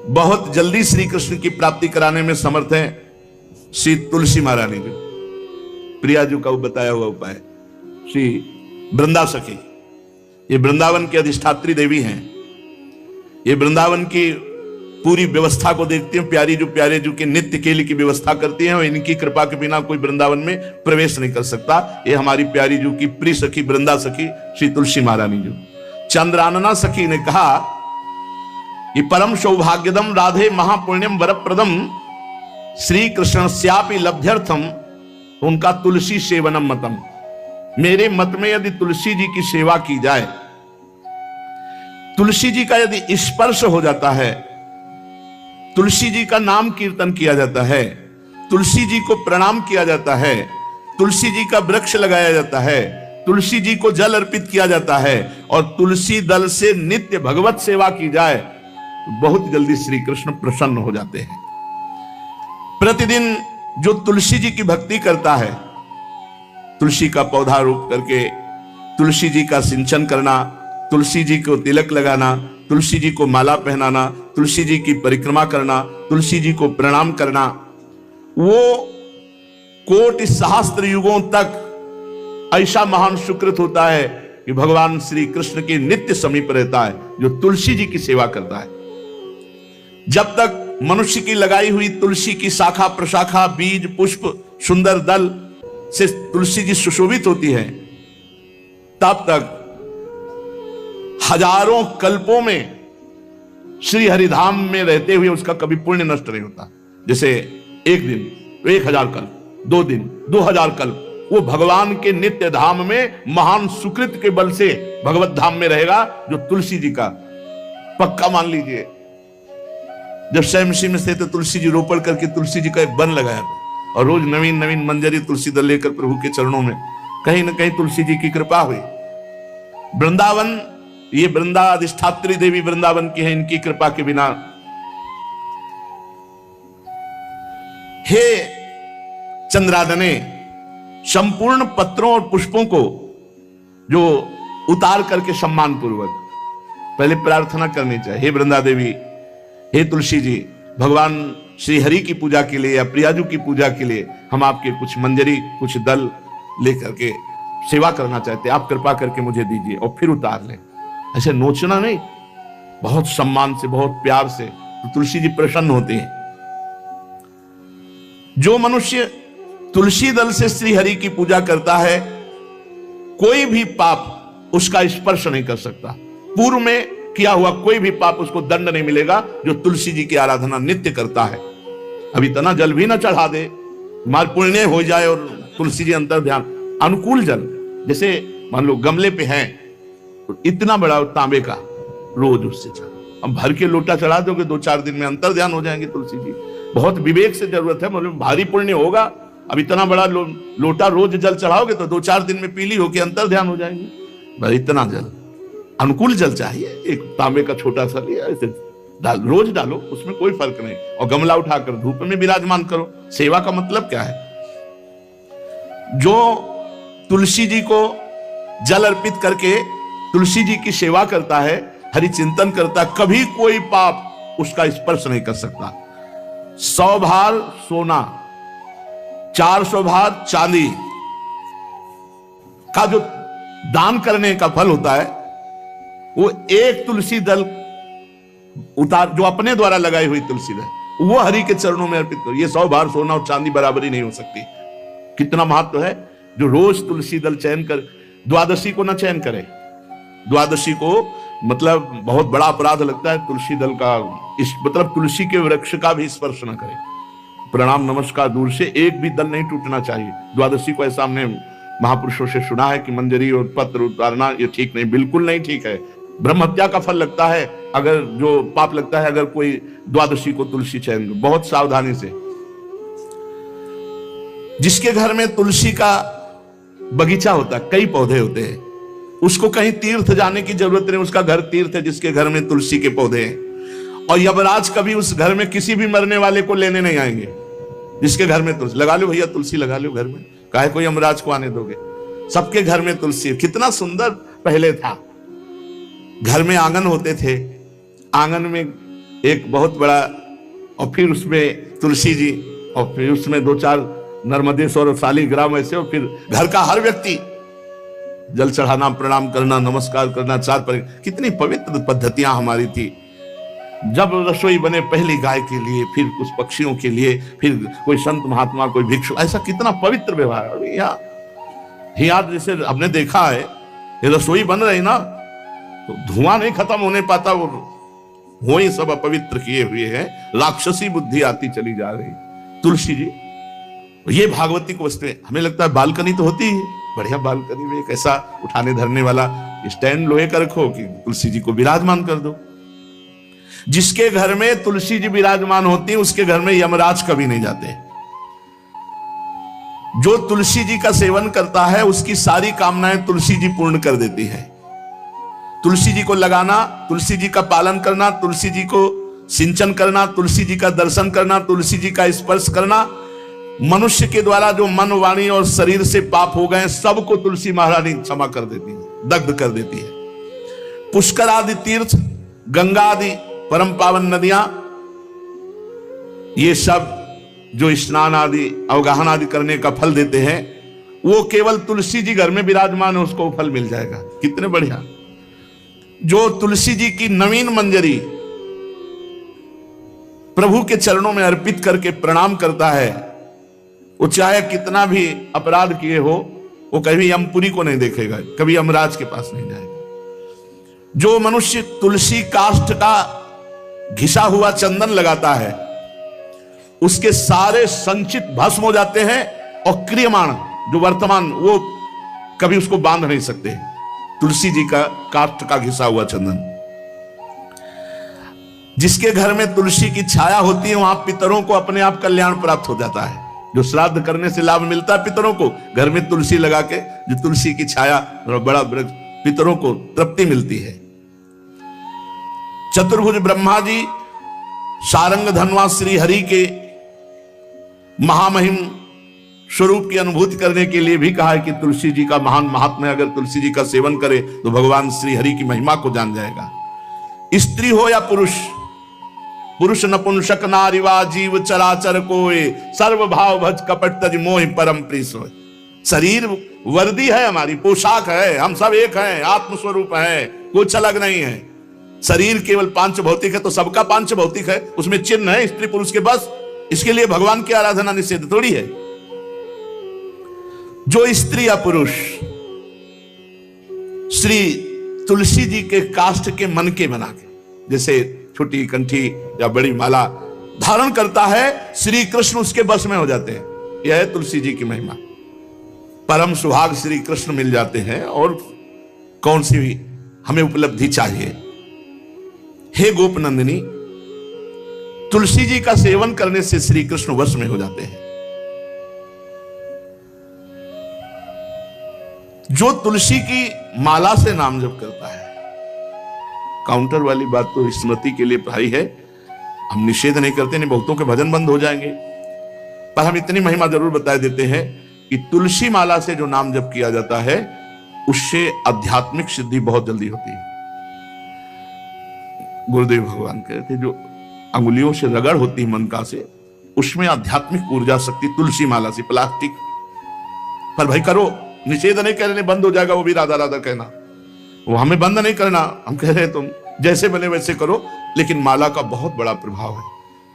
बहुत जल्दी श्री कृष्ण की प्राप्ति कराने में समर्थ है श्री तुलसी महारानी जी। प्रिया जी का बताया हुआ उपाय, श्री वृंदा सखी, ये वृंदावन की अधिष्ठात्री देवी हैं। ये वृंदावन की पूरी व्यवस्था को देखती हैं। प्यारी जो के नित्य केली की व्यवस्था करती हैं और इनकी कृपा के बिना कोई वृंदावन में प्रवेश नहीं कर सकता। ये हमारी प्यारी जो की प्रिय सखी वृंदा सखी श्री तुलसी महारानी जो। चंद्रानना सखी ने कहा कि परम सौभाग्यदम राधे महापुण्यम वरप्रदम श्री कृष्ण श्यापि लभ्यर्थम, उनका तुलसी सेवनम मतम। मेरे मत में यदि तुलसी जी की सेवा की जाए, तुलसी जी का यदि स्पर्श हो जाता है, तुलसी जी का नाम कीर्तन किया जाता है, तुलसी जी को प्रणाम किया जाता है, तुलसी जी का वृक्ष लगाया जाता है, तुलसी जी को जल अर्पित किया जाता है और तुलसी दल से नित्य भगवत सेवा की जाए, तो बहुत जल्दी श्री कृष्ण प्रसन्न हो जाते हैं। प्रतिदिन जो तुलसी जी की भक्ति करता है, तुलसी का पौधा रोप करके तुलसी जी का सिंचन करना, तुलसी जी को तिलक लगाना, तुलसी जी को माला पहनाना, तुलसी जी की परिक्रमा करना, तुलसी जी को प्रणाम करना, वो कोटि सहस्त्र युगों तक ऐसा महान सुकृत होता है कि भगवान श्री कृष्ण के नित्य समीप रहता है जो तुलसी जी की सेवा करता है। जब तक मनुष्य की लगाई हुई तुलसी की शाखा प्रशाखा बीज पुष्प सुंदर दल से तुलसी जी सुशोभित होती है, तब तक हजारों कल्पों में श्री हरिधाम में रहते हुए उसका कभी पुण्य नष्ट नहीं होता। जैसे एक दिन 1000 कल्प, 2 दिन 2000 कल्प वो भगवान के नित्य धाम में महान सुकृत के बल से भगवत धाम में रहेगा, जो तुलसी जी का पक्का मान लीजिए। जब स्वयं में से तो तुलसी जी रोपण करके तुलसी जी का एक वन लगाया और रोज नवीन नवीन मंजरी तुलसी दल लेकर प्रभु के चरणों में, कहीं ना कहीं तुलसी जी की कृपा हुई। वृंदावन, ये वृंदा अधिष्ठात्री देवी वृंदावन की है, इनकी कृपा के बिना। हे चंद्रादने, संपूर्ण पत्रों और पुष्पों को जो उतार करके सम्मान पूर्वक पहले प्रार्थना करनी चाहिए। हे वृंदा देवी, हे तुलसी जी, भगवान श्री हरि की पूजा के लिए या प्रियाजू की पूजा के लिए हम आपके कुछ मंजरी कुछ दल लेकर के सेवा करना चाहते हैं, आप कृपा करके मुझे दीजिए, और फिर उतार लें। ऐसे नोचना नहीं, बहुत सम्मान से बहुत प्यार से, तो तुलसी जी प्रसन्न होते हैं। जो मनुष्य तुलसी दल से श्री हरि की पूजा करता है, कोई भी पाप उसका स्पर्श नहीं कर सकता। पूर्व में किया हुआ कोई भी पाप उसको दंड नहीं मिलेगा, जो तुलसी जी की आराधना नित्य करता है। अब इतना जल भी ना चढ़ा दे, मार पुण्य हो जाए और तुलसी जी अंतर ध्यान अनुकूल जल, जैसे मान लो गमले पे हैं तो इतना बड़ा तांबे का रोज उससे चढ़ा, अब भर के लोटा चढ़ा दोगे 2-4 दिन में अंतर ध्यान हो जाएंगे तुलसी जी। बहुत विवेक से जरूरत है, मतलब भारी पुण्य होगा। अब इतना बड़ा लोटा रोज जल चढ़ाओगे तो 2-4 दिन में पीली होके अंतर ध्यान हो जाएंगे। इतना जल, अनुकूल जल चाहिए। एक तांबे का छोटा सा लिया, ऐसे रोज डालो, उसमें कोई फर्क नहीं, और गमला उठाकर धूप में विराजमान करो। सेवा का मतलब क्या है? जो तुलसी जी को जल अर्पित करके तुलसी जी की सेवा करता है, हरि चिंतन करता, कभी कोई पाप उसका स्पर्श नहीं कर सकता। 100 भार सोना, 400 भार चांदी का जो दान करने का फल होता है, वो एक तुलसी दल उतार, जो अपने द्वारा लगाई हुई तुलसी दल, वो हरि के चरणों में अर्पित करो। ये 100 भार सोना और चांदी बराबरी नहीं हो सकती। कितना महत्व है। जो रोज तुलसी दल चयन कर, द्वादशी को ना चयन करे, द्वादशी को मतलब बहुत बड़ा अपराध लगता है तुलसी दल का, इस मतलब तुलसी के वृक्ष का भी स्पर्श न करे। प्रणाम नमस्कार दूर से, एक भी दल नहीं टूटना चाहिए। द्वादशी को ऐसा हमने महापुरुषों से सुना है कि मंजरी और पत्र उतारना ये ठीक नहीं, बिल्कुल नहीं ठीक है। ब्रह्म हत्या का फल लगता है, अगर जो पाप लगता है अगर कोई द्वादशी को तुलसी चयन, बहुत सावधानी से। जिसके घर में तुलसी का बगीचा होता है, कई पौधे होते हैं, उसको कहीं तीर्थ जाने की जरूरत नहीं, उसका घर तीर्थ है जिसके घर में तुलसी के पौधे हैं। और यमराज कभी उस घर में किसी भी मरने वाले को लेने नहीं आएंगे जिसके घर में तुलसी। लगा लो भैया तुलसी लगा लो घर में, काहे कोई यमराज को आने दोगे? सबके घर में तुलसी। कितना सुंदर पहले था, घर में आंगन होते थे, आंगन में एक बहुत बड़ा, और फिर उसमें तुलसी जी, और फिर उसमें 2-4 नर्मदेश्वर और शालिग्राम ऐसे, और फिर घर का हर व्यक्ति जल चढ़ाना, प्रणाम करना, नमस्कार करना, चार पर। कितनी पवित्र पद्धतियां हमारी थी। जब रसोई बने पहली गाय के लिए, फिर कुछ पक्षियों के लिए, फिर कोई संत महात्मा, कोई भिक्षु, ऐसा कितना पवित्र व्यवहार। यहाँ जैसे हमने देखा है, ये रसोई बन रही ना तो धुआं नहीं खत्म होने पाता, वो ही सब अपवित्र किए हुए हैं, राक्षसी बुद्धि आती चली जा रही। तुलसी जी, ये भागवती को वस्तु, हमें लगता है बालकनी तो होती है, बढ़िया बालकनी में एक ऐसा उठाने धरने वाला स्टैंड लोहे का रखो कि तुलसी जी को विराजमान कर दो। जिसके घर में तुलसी जी विराजमान होती है उसके घर में यमराज कभी नहीं जाते। जो तुलसी जी का सेवन करता है उसकी सारी कामनाएं तुलसी जी पूर्ण कर देती है। तुलसी जी को लगाना, तुलसी जी का पालन करना, तुलसी जी को सिंचन करना, तुलसी जी का दर्शन करना, तुलसी जी का स्पर्श करना, मनुष्य के द्वारा जो मन, वाणी और शरीर से पाप हो गए सबको तुलसी महारानी क्षमा कर देती है, दग्ध कर देती है। पुष्कर आदि तीर्थ, गंगा आदि परम पावन नदियां, ये सब जो स्नान आदि, अवगाहन आदि करने का फल देते हैं, वो केवल तुलसी जी घर में विराजमान है उसको फल मिल जाएगा। कितने बढ़िया। जो तुलसी जी की नवीन मंजरी प्रभु के चरणों में अर्पित करके प्रणाम करता है, वो चाहे कितना भी अपराध किए हो, वो कभी यमपुरी को नहीं देखेगा, कभी यमराज के पास नहीं जाएगा। जो मनुष्य तुलसी काष्ठ का घिसा हुआ चंदन लगाता है, उसके सारे संचित भस्म हो जाते हैं, और क्रियमाण जो वर्तमान, वो कभी उसको बांध नहीं सकते। तुलसी जी का काष्ठ का घिसा हुआ चंदन। जिसके घर में तुलसी की छाया होती है वहां पितरों को अपने आप कल्याण प्राप्त हो जाता है। जो श्राद्ध करने से लाभ मिलता है पितरों को, घर में तुलसी लगा के, जो तुलसी की छाया, बड़ा वृक्ष, पितरों को तृप्ति मिलती है। चतुर्भुज ब्रह्मा जी सारंग धनवा श्री हरि के महामहिम स्वरूप की अनुभूति करने के लिए भी कहा है कि तुलसी जी का महान महात्म्य, अगर तुलसी जी का सेवन करे तो भगवान श्री हरि की महिमा को जान जाएगा। स्त्री हो या पुरुष, पुरुष नपुंसक नारीवा जीव चराचर कोय, सर्व भाव भज कपट तज मोहि परम प्रिय सोय। शरीर वर्दी है, हमारी पोशाक है, हम सब एक हैं, आत्मस्वरूप है, कुछ अलग नहीं है। शरीर केवल पांच भौतिक है तो सबका पांच भौतिक है, उसमें चिन्ह है स्त्री पुरुष के, बस। इसके लिए भगवान की आराधना निषेध थोड़ी है। जो स्त्री या पुरुष श्री तुलसी जी के काष्ठ के मन के बना के, जैसे छोटी कंठी या बड़ी माला धारण करता है, श्री कृष्ण उसके बस में हो जाते हैं। यह है तुलसी जी की महिमा। परम सुहाग श्री कृष्ण मिल जाते हैं, और कौन सी भी हमें उपलब्धि चाहिए। हे गोप नंदिनी, तुलसी जी का सेवन करने से श्री कृष्ण वश में हो जाते हैं। जो तुलसी की माला से नाम जप करता है, काउंटर वाली बात तो स्मृति के लिए पढ़ाई है, हम निषेध नहीं करते, नहीं बहुतों के भजन बंद हो जाएंगे, पर हम इतनी महिमा जरूर बता देते हैं कि तुलसी माला से जो नाम जप किया जाता है उससे आध्यात्मिक सिद्धि बहुत जल्दी होती है। गुरुदेव भगवान कहते, जो अंगुलियों से रगड़ होती है मन का से, उसमें आध्यात्मिक ऊर्जा शक्ति तुलसी माला से। प्लास्टिक पर भाई करो, निषेध नहीं करने, बंद हो जाएगा वो भी राधा राधा कहना, वो हमें बंद नहीं करना। हम कह रहे हैं तुम जैसे बने वैसे करो, लेकिन माला का बहुत बड़ा प्रभाव है।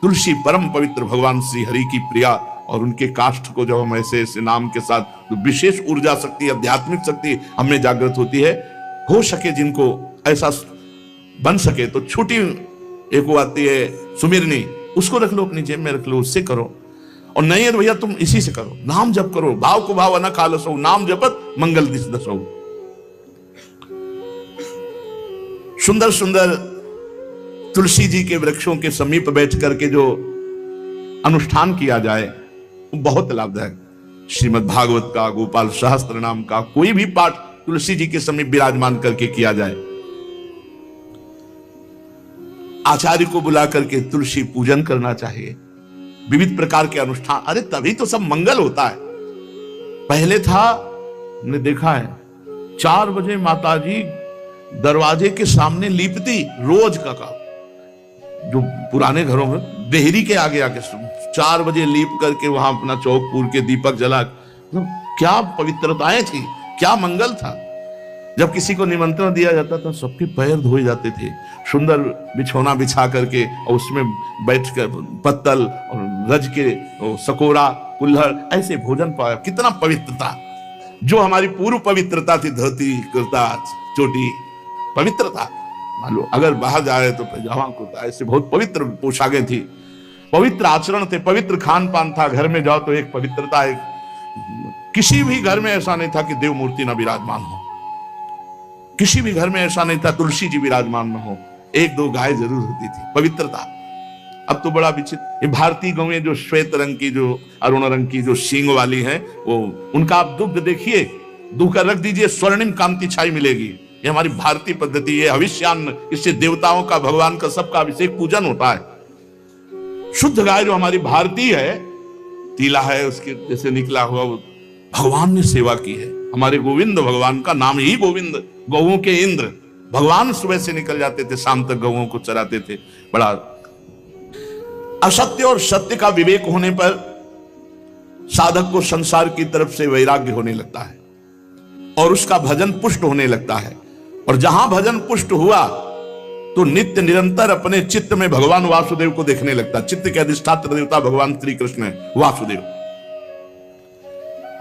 तुलसी परम पवित्र भगवान श्री हरि की प्रिया, और उनके काष्ठ को जब हम ऐसे ऐसे नाम के साथ, तो विशेष ऊर्जा शक्ति, आध्यात्मिक शक्ति हमें जागृत होती है। हो सके जिनको ऐसा बन सके तो छोटी एक वो आती है सुमिरनी, उसको रख लो, अपनी जेब में रख लो, उससे करो। और नहीं है तो भैया तुम इसी से करो, नाम जप करो। भाव को भाव न खालसो, नाम जपत मंगल दिस दसो। सुंदर सुंदर तुलसी जी के वृक्षों के समीप बैठ करके जो अनुष्ठान किया जाए वो बहुत लाभदायक। श्रीमद् भागवत का, गोपाल सहस्त्र नाम का कोई भी पाठ तुलसी जी के समीप विराजमान करके किया जाए। आचार्य को बुला करके तुलसी पूजन करना चाहिए। विविध प्रकार के अनुष्ठान, अरे तभी तो सब मंगल होता है। पहले था, हमने देखा है, 4 बजे माताजी दरवाजे के सामने लीपती, रोज का काम। जो पुराने घरों में देहरी के आगे आके 4 बजे लीप करके वहां अपना चौक पूर के दीपक जला, तो क्या पवित्रताएं थी, क्या मंगल था। जब किसी को निमंत्रण दिया जाता था सबके पैर धोए जाते थे, सुंदर बिछौना बिछा करके और उसमें बैठकर पत्तल और रज के सकोरा कुल्हड़ ऐसे भोजन पाया। कितना पवित्रता, जो हमारी पूर्व पवित्रता थी, धोती कुर्ता चोटी पवित्रता। मान लो अगर बाहर जा रहे तो पैजामा कुर्ता, ऐसे बहुत पवित्र पोशाकें थी, पवित्र आचरण थे, पवित्र खान पान था। घर में जाओ तो एक पवित्रता, एक किसी भी घर में ऐसा नहीं था कि देव मूर्ति न विराजमान हो, किसी भी घर में ऐसा नहीं था तुलसी जी विराजमान न हो, 1-2 गाय जरूर होती थी, पवित्रता। अब तो बड़ा विचित्र, ये भारतीय गौएं जो श्वेत रंग की, जो अरुण रंग की, जो सींग वाली हैं, वो उनका आप दुग्ध देखिए, दूकर रख दीजिए, स्वर्णिम कांति छाई मिलेगी। ये हमारी भारतीय पद्धति, ये हविष्यान्न, इससे देवताओं का, भगवान का, सबका अभिषेक पूजन होता है। शुद्ध गाय जो हमारी भारतीय है, तीला है उसके जैसे निकला हुआ, वो भगवान ने सेवा की है। हमारे गोविंद भगवान का नाम ही गोविंद, गौओं के इंद्र। भगवान सुबह से निकल जाते थे, शाम तक गौओं को चराते थे। बड़ा असत्य और सत्य का विवेक होने पर साधक को संसार की तरफ से वैराग्य होने लगता है और उसका भजन पुष्ट होने लगता है। और जहां भजन पुष्ट हुआ तो नित्य निरंतर अपने चित्त में भगवान वासुदेव को देखने लगता। चित्त के अधिष्ठात्र देवता भगवान श्री कृष्ण है, वासुदेव।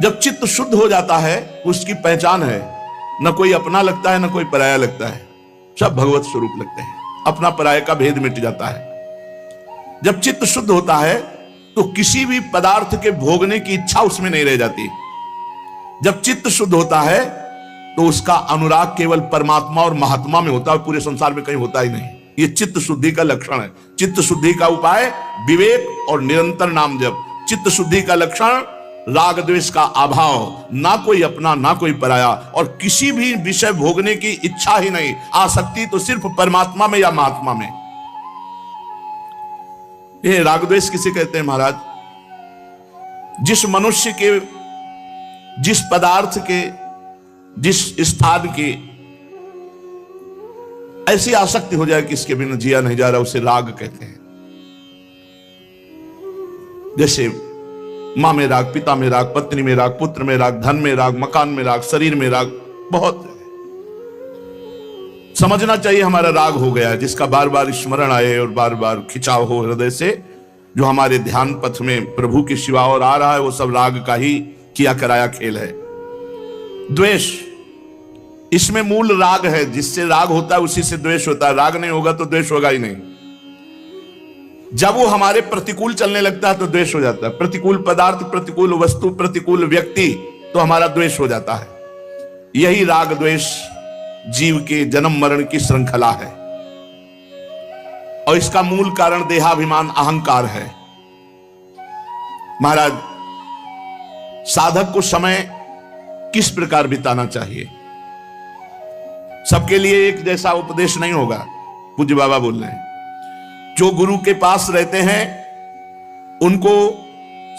जब चित्त शुद्ध हो जाता है, उसकी पहचान है, न कोई अपना लगता है, न कोई पराया लगता है, सब भगवत स्वरूप लगते हैं। अपना पराया का भेद मिट जाता है। जब चित्त शुद्ध होता है तो किसी भी पदार्थ के भोगने की इच्छा उसमें नहीं रह जाती। जब चित्त शुद्ध होता है तो उसका अनुराग केवल परमात्मा और महात्मा में होता है, पूरे संसार में कहीं होता ही नहीं। ये चित्त शुद्धि का लक्षण है। चित्त शुद्धि का उपाय विवेक और निरंतर नाम जप। चित्त शुद्धि का लक्षण राग द्वेष का अभाव, ना कोई अपना ना कोई पराया, और किसी भी विषय भोगने की इच्छा ही नहीं, आसक्ति तो सिर्फ परमात्मा में या महात्मा में। ये राग द्वेष किसे कहते हैं महाराज? जिस मनुष्य के, जिस पदार्थ के, जिस स्थान की ऐसी आसक्ति हो जाए कि इसके बिना जिया नहीं जा रहा, उसे राग कहते हैं। जैसे मां में राग, पिता में राग, पत्नी में राग, पुत्र में राग, धन में राग, मकान में राग, शरीर में राग, बहुत समझना चाहिए हमारा राग हो गया है, जिसका बार बार स्मरण आए और बार बार खिंचाव हो हृदय से। जो हमारे ध्यान पथ में प्रभु के सिवा और आ रहा है, वो सब राग का ही किया कराया खेल है। द्वेष, इसमें मूल राग है। जिससे राग होता है उसी से द्वेष होता है। राग नहीं होगा तो द्वेष होगा ही नहीं। जब वो हमारे प्रतिकूल चलने लगता है तो द्वेष हो जाता है। प्रतिकूल पदार्थ, प्रतिकूल वस्तु, प्रतिकूल व्यक्ति, तो हमारा द्वेष हो जाता है। यही राग द्वेष जीव के जन्म मरण की श्रृंखला है और इसका मूल कारण देहाभिमान, अहंकार है। महाराज, साधक को समय किस प्रकार बिताना चाहिए? सबके लिए एक जैसा उपदेश नहीं होगा। पूज्य बाबा बोल रहे हैं, जो गुरु के पास रहते हैं उनको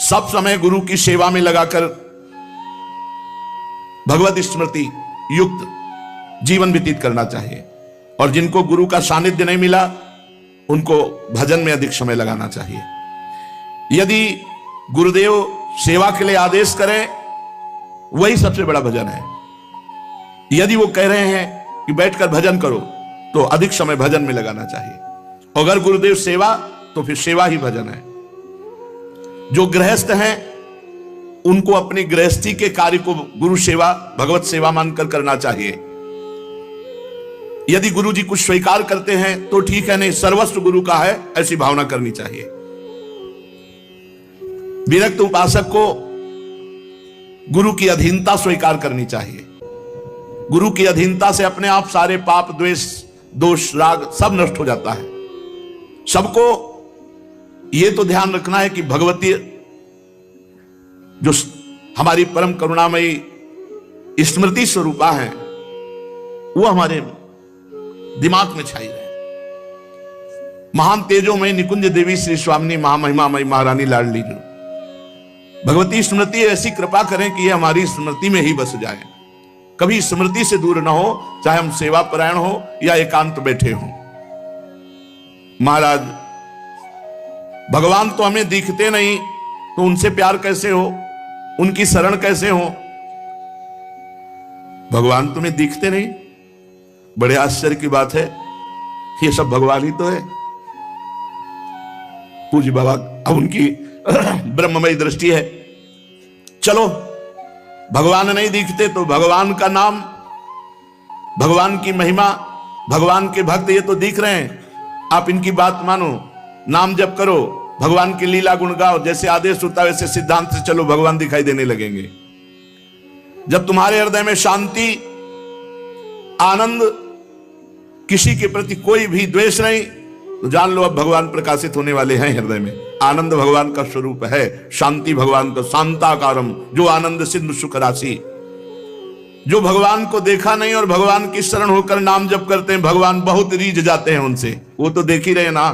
सब समय गुरु की सेवा में लगाकर भगवत स्मृति युक्त जीवन व्यतीत करना चाहिए। और जिनको गुरु का सानिध्य नहीं मिला उनको भजन में अधिक समय लगाना चाहिए। यदि गुरुदेव सेवा के लिए आदेश करें, वही सबसे बड़ा भजन है। यदि वो कह रहे हैं कि बैठकर भजन करो, तो अधिक समय भजन में लगाना चाहिए। अगर गुरुदेव सेवा, तो फिर सेवा ही भजन है। जो गृहस्थ हैं उनको अपनी गृहस्थी के कार्य को गुरु सेवा, भगवत सेवा मानकर करना चाहिए। यदि गुरु जी कुछ स्वीकार करते हैं तो ठीक है, नहीं सर्वस्व गुरु का है, ऐसी भावना करनी चाहिए। विरक्त उपासक को गुरु की अधीनता स्वीकार करनी चाहिए। गुरु की अधीनता से अपने आप सारे पाप, द्वेष, दोष, राग सब नष्ट हो जाता है। सबको यह तो ध्यान रखना है कि भगवती जो हमारी परम करुणामयी स्मृति स्वरूपा है, वो हमारे दिमाग में छाई रहे। महान तेजोमय निकुंज देवी श्री स्वामिनी महामहिमामयी महारानी लाडली जो भगवती स्मृति ऐसी कृपा करें कि ये हमारी स्मृति में ही बस जाए, कभी स्मृति से दूर ना हो, चाहे हम सेवा परायण हो या एकांत बैठे हो। महाराज भगवान तो हमें दिखते नहीं, तो उनसे प्यार कैसे हो, उनकी शरण कैसे हो? भगवान तुम्हें दिखते नहीं? बड़े आश्चर्य की बात है, ये सब भगवान ही तो है। पूज्य बाबा, अब उनकी ब्रह्ममयी दृष्टि है। चलो, भगवान नहीं दिखते तो भगवान का नाम, भगवान की महिमा, भगवान के भक्त ये तो दिख रहे हैं, आप इनकी बात मानो, नाम जप करो, भगवान की लीला गुण गाओ, जैसे आदेश होता है वैसे सिद्धांत से चलो, भगवान दिखाई देने लगेंगे। जब तुम्हारे हृदय में शांति, आनंद, किसी के प्रति कोई भी द्वेष नहीं, तो जान लो अब भगवान प्रकाशित होने वाले हैं हृदय में। आनंद भगवान का स्वरूप है, शांति भगवान का, शांताकारम, जो आनंद सिंधु सुख राशि। जो भगवान को देखा नहीं और भगवान की शरण होकर नाम जप करते हैं, भगवान बहुत रीझ जाते हैं उनसे, वो तो देख ही रहे ना।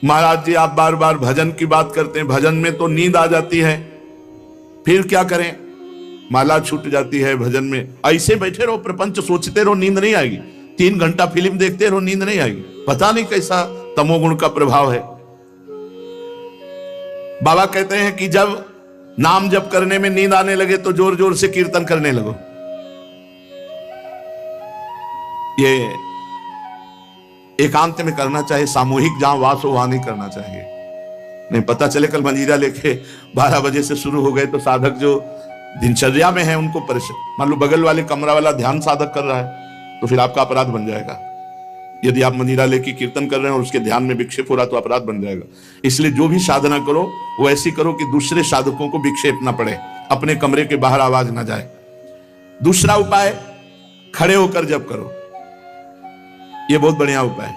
महाराज जी, आप बार बार भजन की बात करते हैं, भजन में तो नींद आ जाती है, फिर क्या करें? माला छूट जाती है भजन में। ऐसे बैठे रहो, प्रपंच सोचते रहो, नींद नहीं आएगी। 3 घंटा फिल्म देखते रहो, नींद नहीं आएगी। पता नहीं कैसा तमोगुण का प्रभाव है। बाबा कहते हैं कि जब नाम जप करने में नींद आने लगे तो जोर जोर से कीर्तन करने लगो। ये एकांत में करना चाहिए, सामूहिक जहां वास हो वहां नहीं करना चाहिए। नहीं पता चले कल मंजीरा लेके 12 बजे से शुरू हो गए तो साधक जो दिनचर्या में है उनको परेशान, मान लो बगल वाले कमरा वाला ध्यान साधक कर रहा है तो फिर आपका अपराध बन जाएगा। यदि आप मंजीरा लेके कीर्तन कर रहे हैं और उसके ध्यान में विक्षेप हो रहा तो अपराध बन जाएगा। इसलिए जो भी साधना करो वो ऐसी करो कि दूसरे साधकों को विक्षेप ना पड़े, अपने कमरे के बाहर आवाज ना जाए। दूसरा उपाय, खड़े होकर जप करो। ये बहुत बढ़िया उपाय है।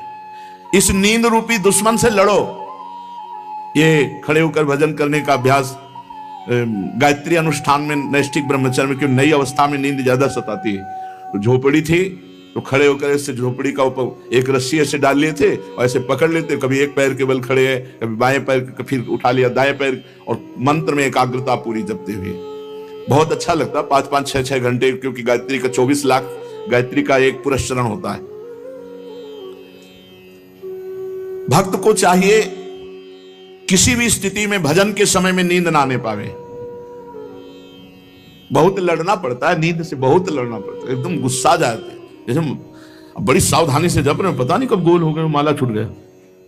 इस नींद रूपी दुश्मन से लड़ो। ये खड़े होकर भजन करने का अभ्यास गायत्री अनुष्ठान में, नैष्ठिक ब्रह्मचर्य में, क्यों नई अवस्था में नींद ज्यादा सताती है। तो झोपड़ी थी तो खड़े होकर ऐसे झोपड़ी का ऊपर एक रस्सी ऐसे डाल लिए थे और ऐसे पकड़ लेते, कभी एक पैर के बल खड़े हैं, कभी बाएं पैर, फिर उठा लिया दाएं पैर, और मंत्र में एकाग्रता पूरी जपते हुए। बहुत अच्छा लगता, 5-5, 6-6 घंटे, क्योंकि गायत्री का 24 लाख गायत्री का एक पुरस्चरण होता है। भक्त को चाहिए किसी भी स्थिति में भजन के समय में नींद ना आने पावे। बहुत लड़ना पड़ता है, नींद से बहुत लड़ना पड़ता है, एकदम गुस्सा जाते हैं। जैसे बड़ी सावधानी से जप रहे हैं, पता नहीं कब गोल हो गए, माला छूट गया।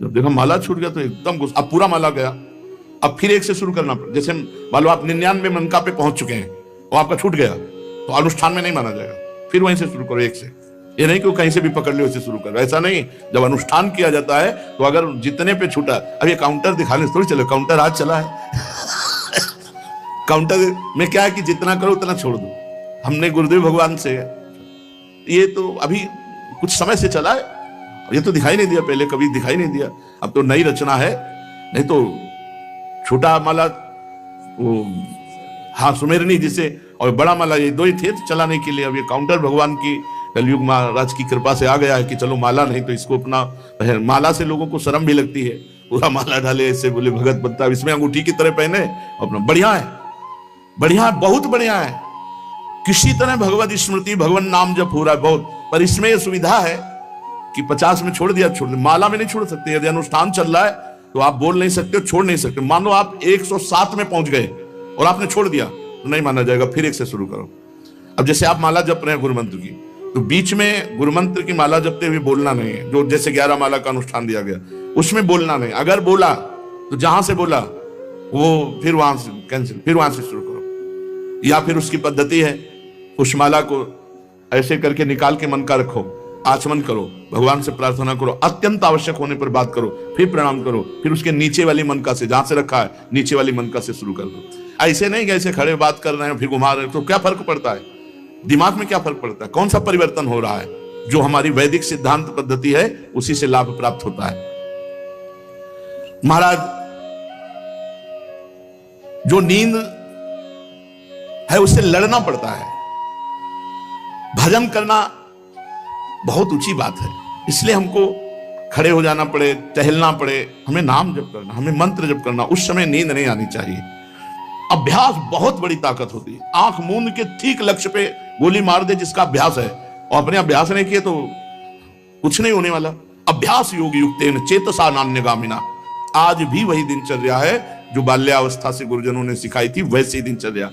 जब देखा माला छूट गया तो एकदम गुस्सा, अब पूरा माला गया, अब फिर एक से शुरू करना पड़ा। जैसे मान लो आप 99 मनका पे पहुंच चुके हैं और आपका छूट गया तो अनुष्ठान में नहीं माना जाएगा, फिर वहीं से शुरू करो एक से। ये नहीं कि कहीं से भी पकड़ लो वैसे शुरू करो, ऐसा नहीं। जब अनुष्ठान किया जाता है तो अगर जितने पे छूटा, अब ये काउंटर दिखाने से थोड़ी चलो, काउंटर आज चला है काउंटर में क्या है कि जितना करो उतना छोड़ दो। हमने गुरुदेव भगवान से, ये तो अभी कुछ समय से चला है, ये तो दिखाई नहीं दिया, पहले कभी दिखाई नहीं दिया, अब तो नई रचना है। नहीं तो छोटा माला वो हाँ सुमेरनी जिसे, और बड़ा माला, ये 2 ही थे चलाने के लिए। अब ये काउंटर भगवान की कलयुग महाराज की कृपा से आ गया है कि चलो माला नहीं तो इसको अपना, माला से लोगों को शर्म भी लगती है, पूरा माला डाले ऐसे बोले भगत बनता, इसमें अंगूठी की तरह पहने अपना। बढ़िया है, बढ़िया है, बहुत बढ़िया है। किसी तरह भगवत स्मृति, भगवान नाम जप हो रहा है बहुत, पर इसमें यह सुविधा है कि 50 में छोड़ दिया, छोड़ दिया, माला में नहीं छोड़ सकते। यदि अनुष्ठान चल रहा है तो आप बोल नहीं सकते, छोड़ नहीं सकते। मान लो आप 107 में पहुंच गए और आपने छोड़ दिया तो नहीं माना जाएगा, फिर एक से शुरू करो। अब जैसे आप माला जप रहे हैं गुरु मंत्र की, तो बीच में गुरु मंत्र की माला जपते हुए बोलना नहीं है। जो जैसे 11 माला का अनुष्ठान दिया गया उसमें बोलना नहीं, अगर बोला तो जहां से बोला वो फिर वहां से कैंसिल, फिर वहां से शुरू करो। या फिर उसकी पद्धति है, उस माला को ऐसे करके निकाल के मन का रखो, आचमन करो, भगवान से प्रार्थना करो, अत्यंत आवश्यक होने पर बात करो, फिर प्रणाम करो, फिर उसके नीचे वाली मनका से, जहां से रखा है नीचे वाली मनका से शुरू कर दो। ऐसे नहीं कि ऐसे खड़े बात कर रहे हैं फिर घुमा रहे हैं, तो क्या फर्क पड़ता है? दिमाग में क्या फर्क पड़ता है? कौन सा परिवर्तन हो रहा है? जो हमारी वैदिक सिद्धांत पद्धति है उसी से लाभ प्राप्त होता है। महाराज, जो नींद है उससे लड़ना पड़ता है। भजन करना बहुत ऊंची बात है, इसलिए हमको खड़े हो जाना पड़े, टहलना पड़े, हमें नाम जप करना, हमें मंत्र जप करना। उस समय नींद नहीं आनी चाहिए। अभ्यास बहुत बड़ी ताकत होती है। आंख मूंद के ठीक लक्ष्य पे गोली मार दे जिसका अभ्यास है, और अपने अभ्यास नहीं किए तो कुछ नहीं होने वाला। अभ्यास योग युक्तेन चेतसा नान्यगामिना। आज भी वही दिनचर्या है जो बाल्यावस्था से गुरुजनों ने सिखाई थी, वैसी दिनचर्या।